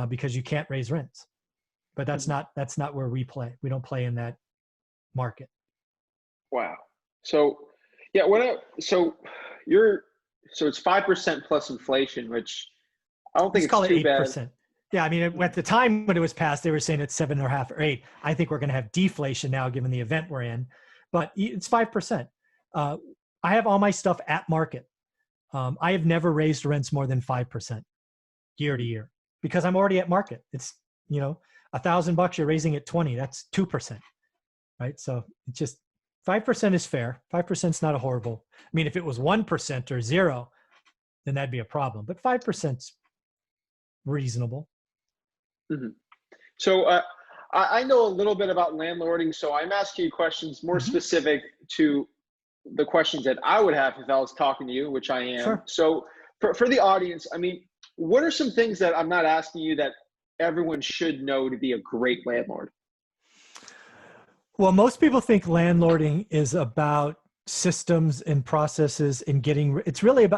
because you can't raise rents. But that's not where we play. We don't play in that market. Wow. So yeah, so it's 5% plus inflation, which I don't think it's too 8%. Bad. Yeah, I mean, at the time when it was passed, they were saying it's 7.5 or 8. I think we're going to have deflation now, given the event we're in. But it's 5%. I have all my stuff at market. I have never raised rents more than 5% year to year, because I'm already at market. It's, you know, $1,000, you're raising it 20. That's 2%, right? So it's just 5% is fair. 5% is not a horrible. I mean, if it was 1% or 0, then that'd be a problem. But 5% is reasonable. Mm-hmm. So I know a little bit about landlording, so I'm asking you questions more specific to the questions that I would have if I was talking to you, which I am. Sure. So for the audience, I mean, what are some things that I'm not asking you that everyone should know to be a great landlord? Well, most people think landlording is about systems and processes and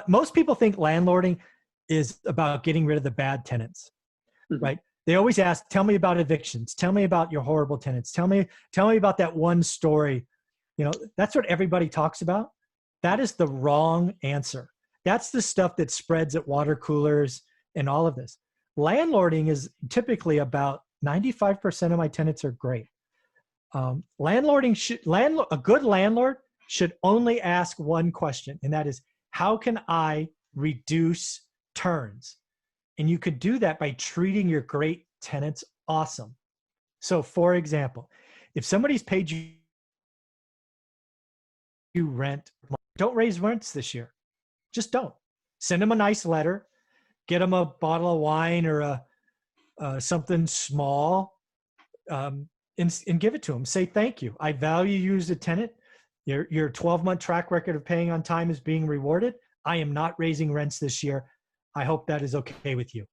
most people think landlording is about getting rid of the bad tenants, right? They always ask, tell me about evictions. Tell me about your horrible tenants. Tell me about that one story. You know, that's what everybody talks about. That is the wrong answer. That's the stuff that spreads at water coolers and all of this. Landlording is typically about 95% of my tenants are great. A good landlord should only ask one question, and that is, how can I reduce turns? And you could do that by treating your great tenants awesome. So for example, if somebody's paid you rent, don't raise rents this year. Just don't. Send them a nice letter, get them a bottle of wine or something small, and give it to them. Say, thank you. I value you as a tenant. Your 12-month track record of paying on time is being rewarded. I am not raising rents this year. I hope that is okay with you.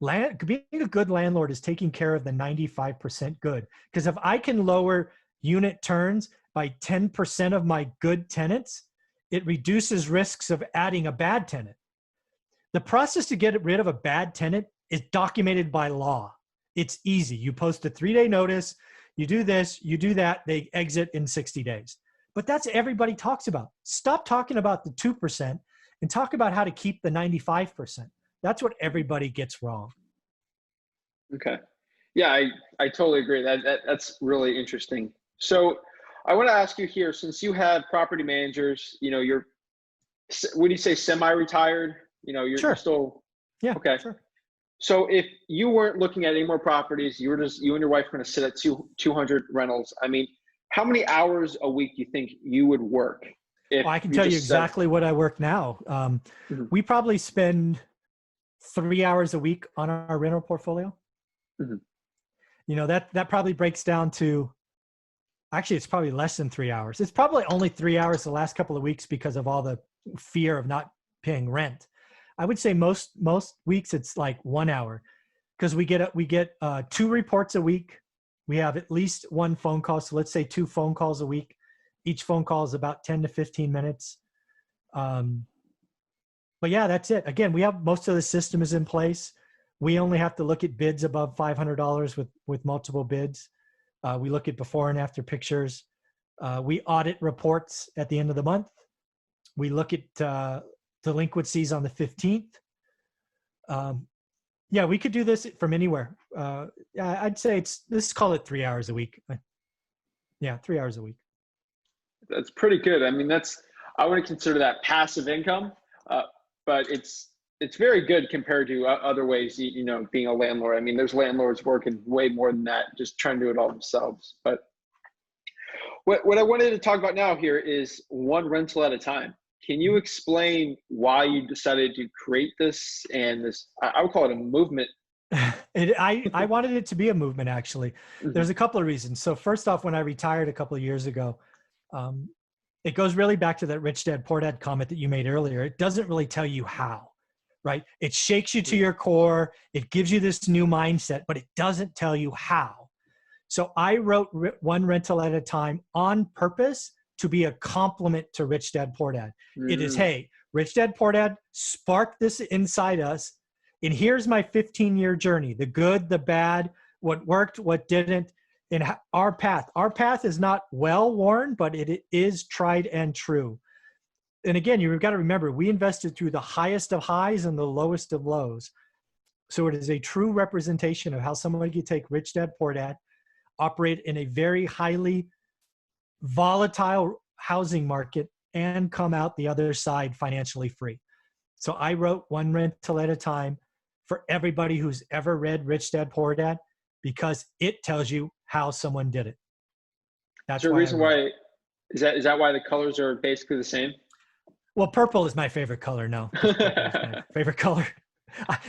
Being a good landlord is taking care of the 95% good. Because if I can lower unit turns by 10% of my good tenants, it reduces risks of adding a bad tenant. The process to get rid of a bad tenant is documented by law. It's easy. You post a 3-day notice, you do this, you do that, they exit in 60 days. But that's everybody talks about. Stop talking about the 2% and talk about how to keep the 95%. That's what everybody gets wrong. Okay. Yeah, I totally agree. That's really interesting. So I want to ask you here, since you have property managers, you're, what do you say, semi-retired? You're Sure. still, Yeah. okay. Sure. So if you weren't looking at any more properties, you and your wife were going to sit at 200 rentals. I mean, how many hours a week do you think you would work? If Well, I can tell you exactly what I work now. We probably spend 3 hours a week on our rental portfolio. That probably breaks down to, actually, it's probably less than 3 hours. It's probably only 3 hours the last couple of weeks because of all the fear of not paying rent. I would say most weeks it's like 1 hour, because we get 2 reports a week. We have at least 1 phone call. So let's say 2 phone calls a week. Each phone call is about 10 to 15 minutes. But yeah, that's it. Again, we have most of the system is in place. We only have to look at bids above $500 with multiple bids. We look at before and after pictures. We audit reports at the end of the month. We look at delinquencies on the 15th. Yeah, we could do this from anywhere. I'd say let's call it 3 hours a week. Yeah, 3 hours a week. That's pretty good. I mean, I wouldn't consider that passive income, but it's very good compared to other ways, being a landlord. I mean, there's landlords working way more than that, just trying to do it all themselves. But what I wanted to talk about now here is one rental at a time. Can you explain why you decided to create this and this, I would call it a movement? I wanted it to be a movement, actually. There's a couple of reasons. So first off, when I retired a couple of years ago, it goes really back to that rich dad, poor dad comment that you made earlier. It doesn't really tell you how, right? It shakes you to your core. It gives you this new mindset, but it doesn't tell you how. So I wrote One Rental at a Time on purpose to be a complement to Rich Dad, Poor Dad. It is, hey, Rich Dad, Poor Dad sparked this inside us. And here's my 15-year journey, the good, the bad, what worked, what didn't, and our path. Our path is not well-worn, but it is tried and true. And again, you've got to remember, we invested through the highest of highs and the lowest of lows. So it is a true representation of how somebody can take Rich Dad, Poor Dad, operate in a very highly volatile housing market, and come out the other side financially free. So I wrote One Rental at a Time for everybody who's ever read Rich Dad, Poor Dad, because it tells you how someone did it. That's the reason why. Is that why the colors are basically the same? Well, purple is my favorite color. No, purple is my favorite color.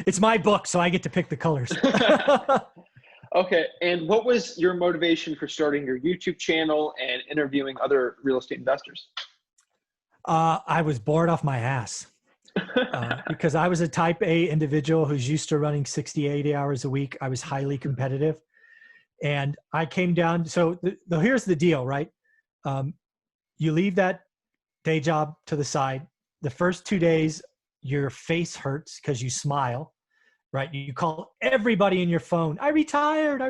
It's my book, so I get to pick the colors. Okay. And what was your motivation for starting your YouTube channel and interviewing other real estate investors? I was bored off my ass because I was a type A individual who's used to running 60, 80 hours a week. I was highly competitive. And I came down. So here's the deal, right? You leave that day job to the side. The first 2 days, your face hurts because you smile. Right? You call everybody in your phone, I retired.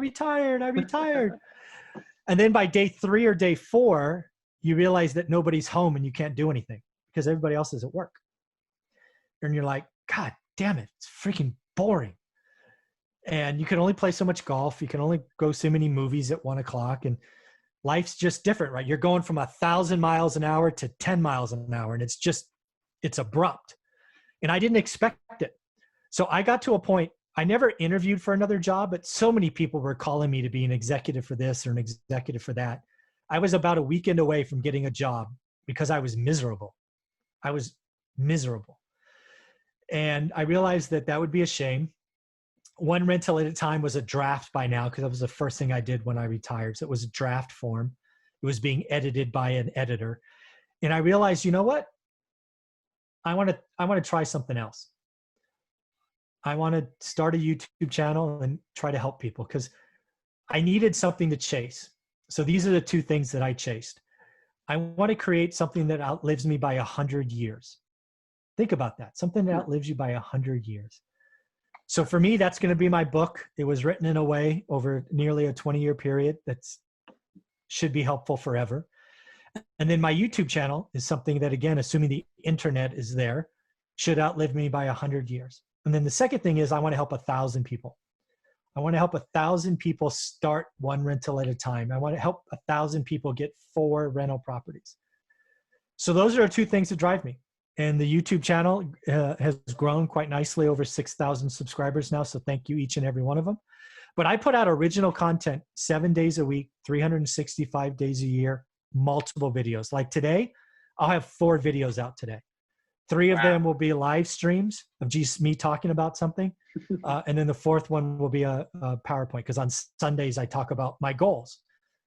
And then by day 3 or day 4, you realize that nobody's home and you can't do anything because everybody else is at work. And you're like, God damn it, it's freaking boring. And you can only play so much golf. You can only go so many movies at 1 o'clock. And life's just different, right? You're going from 1,000 miles an hour to 10 miles an hour. And it's abrupt. And I didn't expect it. So I got to a point, I never interviewed for another job, but so many people were calling me to be an executive for this or an executive for that. I was about a weekend away from getting a job because I was miserable. And I realized that would be a shame. One Rental at a Time was a draft by now because that was the first thing I did when I retired. So it was a draft form. It was being edited by an editor. And I realized, you know what? I want to try something else. I want to start a YouTube channel and try to help people because I needed something to chase. So these are the 2 things that I chased. I want to create something that outlives me by 100 years. Think about that. Something that outlives you by 100 years. So for me, that's going to be my book. It was written in a way over nearly a 20-year period that should be helpful forever. And then my YouTube channel is something that, again, assuming the internet is there, should outlive me by 100 years. And then the second thing is I want to help 1,000 people. I want to help 1,000 people start one rental at a time. I want to help 1,000 people get 4 rental properties. So those are 2 things that drive me. And the YouTube channel has grown quite nicely, over 6,000 subscribers now. So thank you, each and every one of them. But I put out original content 7 days a week, 365 days a year, multiple videos. Like today, I'll have 4 videos out today. 3 of them will be live streams of just me talking about something. And then the 4th one will be a PowerPoint, because on Sundays I talk about my goals.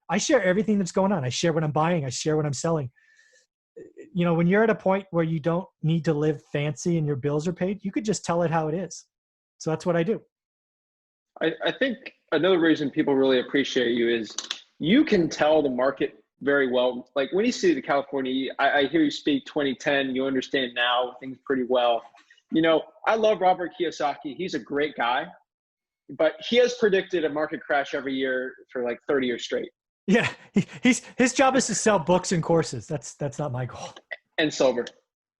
I share everything that's going on. I share what I'm buying. I share what I'm selling. You know, when you're at a point where you don't need to live fancy and your bills are paid, you could just tell it how it is. So that's what I do. I think another reason people really appreciate you is you can tell the market very well. Like when you see the California, I hear you speak 2010, you understand now things pretty well. You know, I love Robert Kiyosaki. He's a great guy, but he has predicted a market crash every year for like 30 years straight. Yeah, his job is to sell books and courses. That's not my goal. And silver.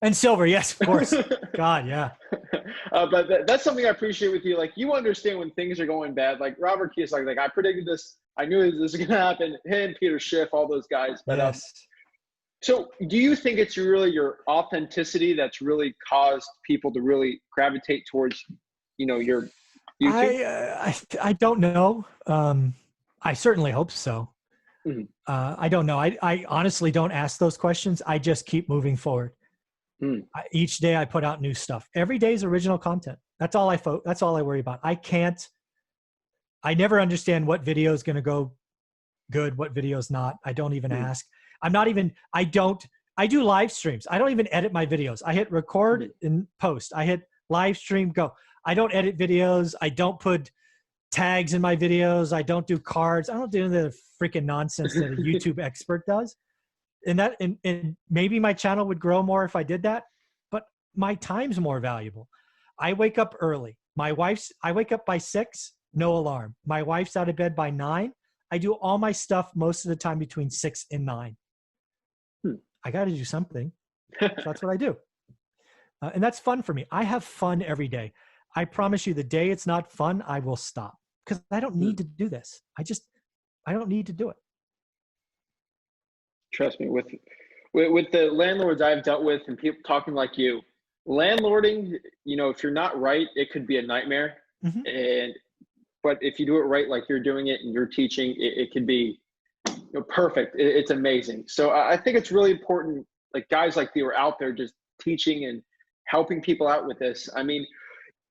And silver, yes, of course. God, yeah. But that's something I appreciate with you. Like you understand when things are going bad. Like Robert Kiyosaki, like I predicted this. I knew this was going to happen. Him, Peter Schiff, all those guys. But yes. So do you think it's really your authenticity that's really caused people to really gravitate towards, you know, your YouTube? I don't know. I certainly hope so. Mm-hmm. I don't know. I honestly don't ask those questions. I just keep moving forward. Each day I put out new stuff. Every day is original content. That's all I worry about. I never understand what video is going to go good, what video is not. I don't even ask. I do live streams. I don't even edit my videos. I hit record and post. I hit live stream, go. I don't edit videos. I don't put tags in my videos. I don't do cards. I don't do any of the freaking nonsense that a YouTube expert does. And maybe my channel would grow more if I did that, but my time's more valuable. I wake up early. I wake up by 6, no alarm. My wife's out of bed by 9. I do all my stuff most of the time between 6 and 9. I got to do something. So that's what I do. And that's fun for me. I have fun every day. I promise you, the day it's not fun, I will stop, because I don't need to do this. I don't need to do it. Trust me, with the landlords I've dealt with and people talking like you, landlording, you know, if you're not right, it could be a nightmare. But if you do it right, like you're doing it and you're teaching, it can be, you know, perfect. It's amazing. So I think it's really important, like guys like you are out there just teaching and helping people out with this. I mean,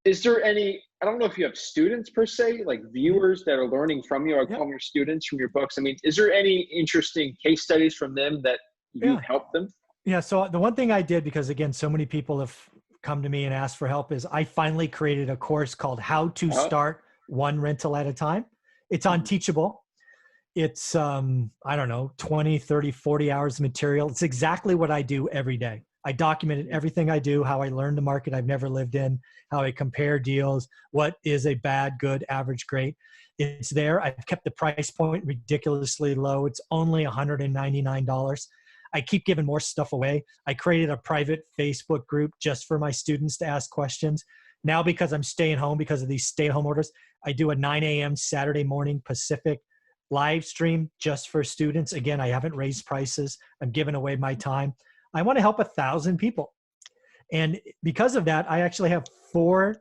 is there any, I don't know if you have students per se, like viewers that are learning from you, or call them your students from your books. I mean, is there any interesting case studies from them that you've helped them? Yeah. So the one thing I did, because again, so many people have come to me and asked for help, is I finally created a course called How to Start One Rental at a Time. It's on Teachable. It's, I don't know, 20, 30, 40 hours of material. It's exactly what I do every day. I documented everything I do, how I learned the market I've never lived in, how I compare deals, what is a bad, good, average, great. It's there. I've kept the price point ridiculously low. It's only $199. I keep giving more stuff away. I created a private Facebook group just for my students to ask questions. Now, because I'm staying home because of these stay-at-home orders, I do a 9 a.m. Saturday morning Pacific live stream just for students. Again, I haven't raised prices. I'm giving away my time. I want to help 1,000 people. And because of that, I actually have 4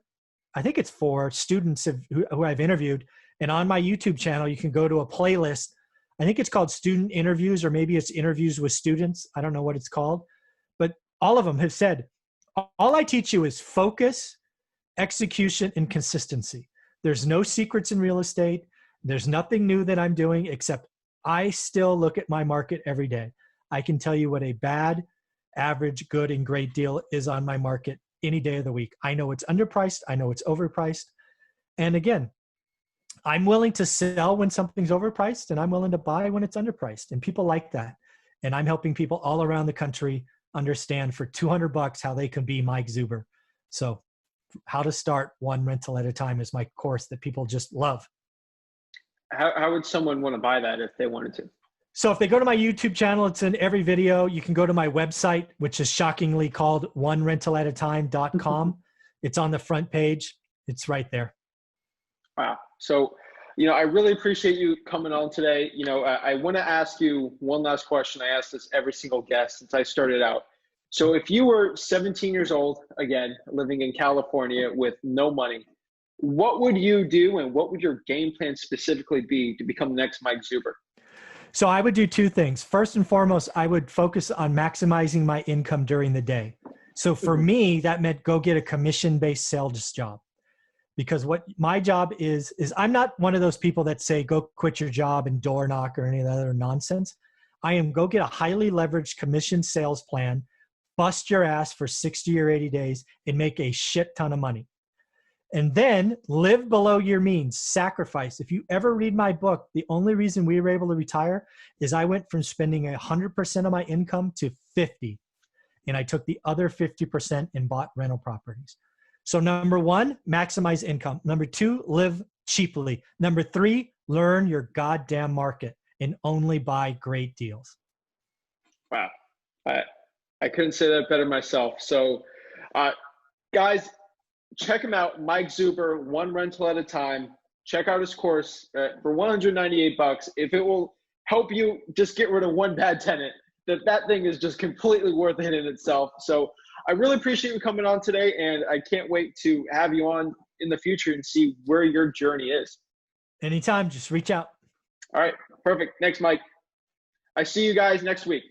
students who I've interviewed. And on my YouTube channel, you can go to a playlist. I think it's called Student Interviews, or maybe it's Interviews with Students. I don't know what it's called. But all of them have said, all I teach you is focus, execution, and consistency. There's no secrets in real estate. There's nothing new that I'm doing, except I still look at my market every day. I can tell you what a bad, average, good, and great deal is on my market any day of the week. I know it's underpriced. I know it's overpriced. And again, I'm willing to sell when something's overpriced, and I'm willing to buy when it's underpriced. And people like that. And I'm helping people all around the country understand for $200 how they can be Mike Zuber. So How to Start One Rental at a Time is my course that people just love. How would someone want to buy that if they wanted to? So if they go to my YouTube channel, it's in every video. You can go to my website, which is shockingly called onerentalatatime.com. It's on the front page. It's right there. Wow. So, I really appreciate you coming on today. I want to ask you one last question. I ask this every single guest since I started out. So if you were 17 years old, again, living in California with no money, what would you do and what would your game plan specifically be to become the next Mike Zuber? So I would do two things. First and foremost, I would focus on maximizing my income during the day. So for me, that meant go get a commission-based sales job. Because what my job is I'm not one of those people that say, go quit your job and door knock or any of that other nonsense. I am go get a highly leveraged commission sales plan, bust your ass for 60 or 80 days and make a shit ton of money. And then live below your means, sacrifice. If you ever read my book, the only reason we were able to retire is I went from spending 100% of my income to 50. And I took the other 50% and bought rental properties. So number one, maximize income. Number two, live cheaply. Number three, learn your goddamn market and only buy great deals. Wow. I couldn't say that better myself. So guys, check him out, Mike Zuber, One Rental at a Time. Check out his course for $198. If it will help you just get rid of one bad tenant, that thing is just completely worth it in itself. So I really appreciate you coming on today, and I can't wait to have you on in the future and see where your journey is. Anytime, just reach out. All right, perfect. Thanks, Mike. I see you guys next week.